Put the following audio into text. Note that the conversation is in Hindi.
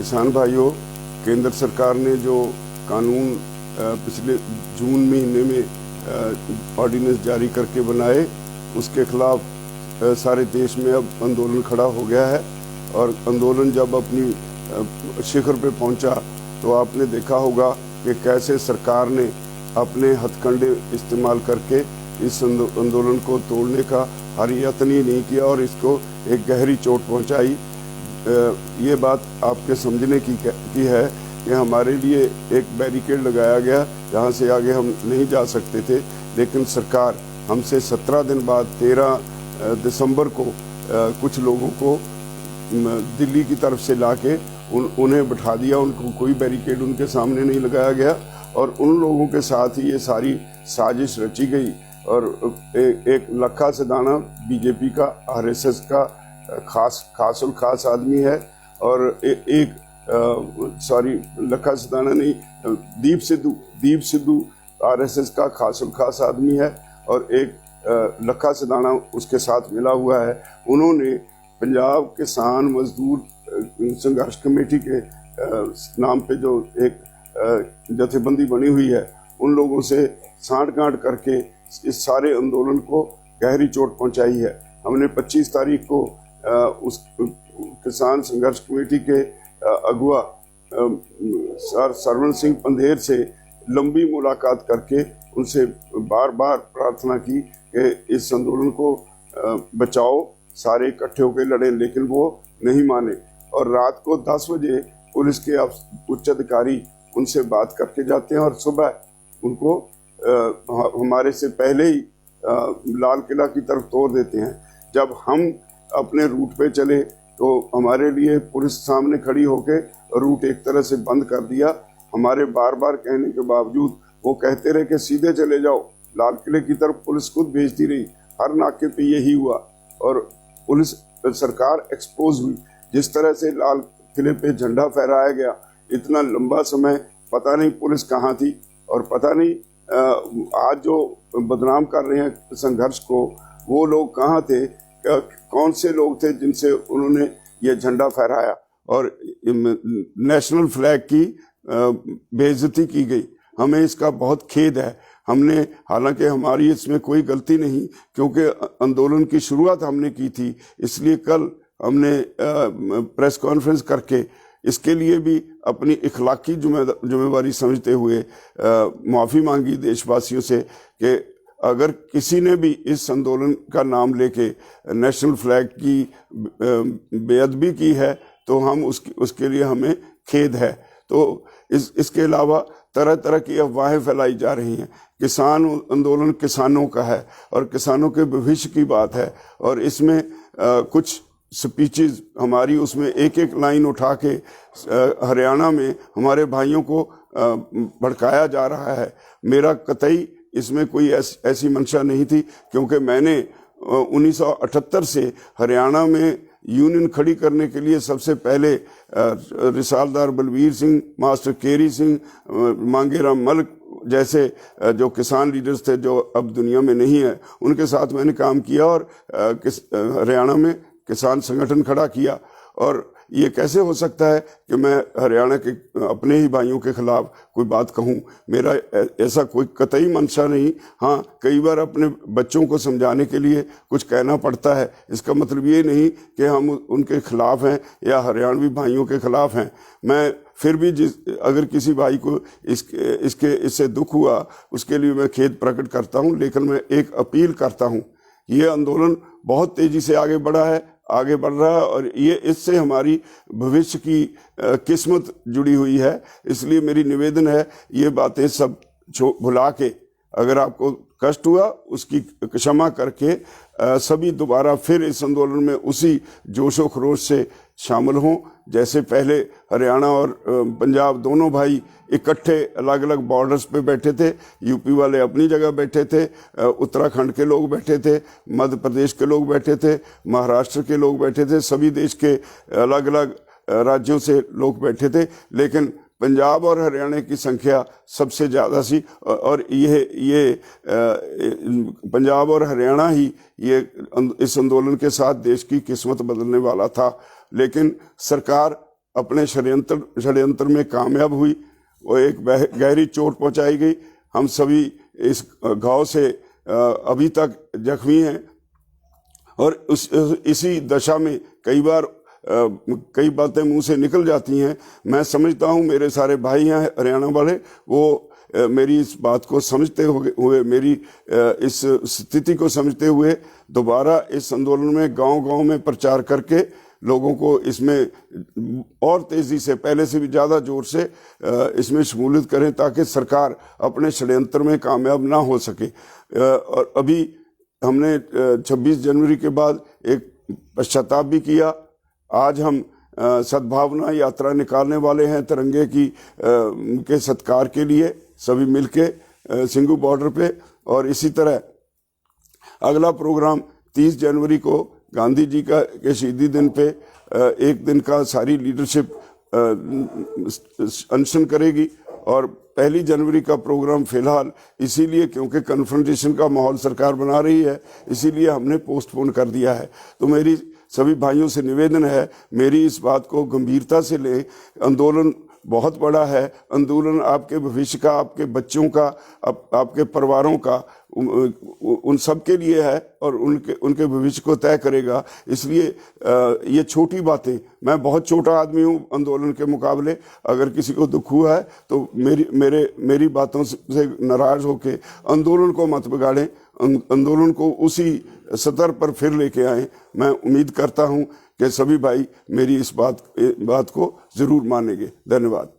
किसान भाइयों, केंद्र सरकार ने जो कानून पिछले जून महीने में ऑर्डिनेंस जारी करके बनाए, उसके खिलाफ सारे देश में अब आंदोलन खड़ा हो गया है। और आंदोलन जब अपनी शिखर पे पहुंचा तो आपने देखा होगा कि कैसे सरकार ने अपने हथकंडे इस्तेमाल करके इस आंदोलन को तोड़ने का हर यत्न ही नहीं किया और इसको एक गहरी चोट पहुंचाई। ये बात आपके समझने की है कि हमारे लिए एक बैरिकेड लगाया गया, जहां से आगे हम नहीं जा सकते थे, लेकिन सरकार हमसे 17 दिन बाद 13 दिसंबर को कुछ लोगों को दिल्ली की तरफ से लाके उन्हें बिठा दिया। उनको कोई बैरिकेड उनके सामने नहीं लगाया गया और उन लोगों के साथ ही ये सारी साजिश रची गई। और एक लखा सिधाना बीजेपी का, आरएसएस का खास आदमी है, और लखा सिधाना नहीं, दीप सिद्धू आरएसएस का खास आदमी है, और एक लखा सिधाना उसके साथ मिला हुआ है। उन्होंने पंजाब किसान मजदूर संघर्ष कमेटी के नाम पे जो एक जथेबंदी बनी हुई है, उन लोगों से सांठ-गांठ करके इस सारे आंदोलन को गहरी चोट पहुंचाई है। हमने 25 तारीख को उस किसान संघर्ष कमेटी के अगुआ सरवण सिंह पंधेर से लंबी मुलाकात करके उनसे बार बार प्रार्थना की कि इस आंदोलन को बचाओ, सारे इकट्ठे होकर लड़े, लेकिन वो नहीं माने। और रात को 10 बजे पुलिस के उच्च अधिकारी उनसे बात करके जाते हैं और सुबह उनको हमारे से पहले ही लाल किला की तरफ तोड़ देते हैं। जब हम अपने रूट पे चले तो हमारे लिए पुलिस सामने खड़ी होके रूट एक तरह से बंद कर दिया। हमारे बार बार कहने के बावजूद वो कहते रहे कि सीधे चले जाओ। लाल किले की तरफ पुलिस खुद भेजती रही। हर नाके पे यही हुआ और पुलिस सरकार एक्सपोज हुई। जिस तरह से लाल किले पे झंडा फहराया गया, इतना लंबा समय पता नहीं पुलिस कहाँ थी, और पता नहीं आज जो बदनाम कर रहे हैं संघर्ष को, वो लोग कहाँ थे, कौन से लोग थे जिनसे उन्होंने ये झंडा फहराया और नेशनल फ्लैग की बेइज्जती की गई। हमें इसका बहुत खेद है। हमने, हालांकि हमारी इसमें कोई गलती नहीं, क्योंकि आंदोलन की शुरुआत हमने की थी, इसलिए कल हमने प्रेस कॉन्फ्रेंस करके इसके लिए भी अपनी इखलाकी जिम्मेवारी समझते हुए माफ़ी मांगी देशवासियों से कि अगर किसी ने भी इस आंदोलन का नाम लेके नेशनल फ्लैग की बेअदबी की है तो हम उसके लिए हमें खेद है। तो इसके अलावा तरह तरह की अफवाहें फैलाई जा रही हैं। किसान आंदोलन किसानों का है और किसानों के भविष्य की बात है, और इसमें कुछ स्पीचेस हमारी, उसमें एक एक लाइन उठा के हरियाणा में हमारे भाइयों को भड़काया जा रहा है। मेरा कतई इसमें कोई ऐसी मंशा नहीं थी, क्योंकि मैंने 1978 से हरियाणा में यूनियन खड़ी करने के लिए सबसे पहले रिसालदार बलवीर सिंह, मास्टर केरी सिंह, मांगेराम मलिक जैसे जो किसान लीडर्स थे जो अब दुनिया में नहीं है, उनके साथ मैंने काम किया और हरियाणा में किसान संगठन खड़ा किया। और ये कैसे हो सकता है कि मैं हरियाणा के अपने ही भाइयों के खिलाफ कोई बात कहूँ? मेरा ऐसा कोई कतई मंशा नहीं। हाँ, कई बार अपने बच्चों को समझाने के लिए कुछ कहना पड़ता है। इसका मतलब ये नहीं कि हम उनके खिलाफ हैं या हरियाणवी भाइयों के खिलाफ हैं। मैं फिर भी अगर किसी भाई को इससे दुख हुआ, उसके लिए मैं खेद प्रकट करता हूँ, लेकिन मैं एक अपील करता हूँ। ये आंदोलन बहुत तेजी से आगे बढ़ रहा है और ये इससे हमारी भविष्य की किस्मत जुड़ी हुई है। इसलिए मेरी निवेदन है, ये बातें सब भुला के, अगर आपको कष्ट हुआ उसकी क्षमा करके सभी दोबारा फिर इस आंदोलन में उसी जोशो खरोश से शामिल हों जैसे पहले हरियाणा और पंजाब दोनों भाई इकट्ठे अलग अलग बॉर्डर्स पे बैठे थे। यूपी वाले अपनी जगह बैठे थे, उत्तराखंड के लोग बैठे थे, मध्य प्रदेश के लोग बैठे थे, महाराष्ट्र के लोग बैठे थे, सभी देश के अलग अलग राज्यों से लोग बैठे थे, लेकिन पंजाब और हरियाणा की संख्या सबसे ज़्यादा सी। और ये पंजाब और हरियाणा ही इस आंदोलन के साथ देश की किस्मत बदलने वाला था। लेकिन सरकार अपने षड्यंत्र में कामयाब हुई। वो एक गहरी चोट पहुंचाई गई। हम सभी इस घाव से अभी तक जख्मी हैं और इसी दशा में कई बार कई बातें मुंह से निकल जाती हैं। मैं समझता हूं मेरे सारे भाई हैं हरियाणा वाले, वो मेरी इस बात को समझते हुए मेरी इस स्थिति को समझते हुए दोबारा इस आंदोलन में गांव-गांव में प्रचार करके लोगों को इसमें और तेजी से, पहले से भी ज़्यादा जोर से इसमें शमूलियत करें ताकि सरकार अपने षड्यंत्र में कामयाब ना हो सके। और अभी हमने 26 जनवरी के बाद एक पश्चाताप भी किया। आज हम सद्भावना यात्रा निकालने वाले हैं तिरंगे के सत्कार के लिए, सभी मिलके सिंघू बॉर्डर पे। और इसी तरह अगला प्रोग्राम 30 जनवरी को गांधी जी के शहीदी दिन पे एक दिन का सारी लीडरशिप अनशन करेगी। और 1 जनवरी का प्रोग्राम फिलहाल इसीलिए क्योंकि कन्फ्रंटेशन का माहौल सरकार बना रही है, इसीलिए हमने पोस्टपोन कर दिया है। तो मेरी सभी भाइयों से निवेदन है, मेरी इस बात को गंभीरता से लें। आंदोलन बहुत बड़ा है, आंदोलन आपके भविष्य का, आपके बच्चों का, आपके परिवारों का, उन सब के लिए है और उनके भविष्य को तय करेगा। इसलिए ये छोटी बातें, मैं बहुत छोटा आदमी हूँ आंदोलन के मुकाबले। अगर किसी को दुख हुआ है तो मेरी बातों से नाराज होके आंदोलन को मत बिगाड़ें, आंदोलन को उसी सतर पर फिर लेके आए। मैं उम्मीद करता हूं कि सभी भाई मेरी इस बात को जरूर मानेंगे। धन्यवाद।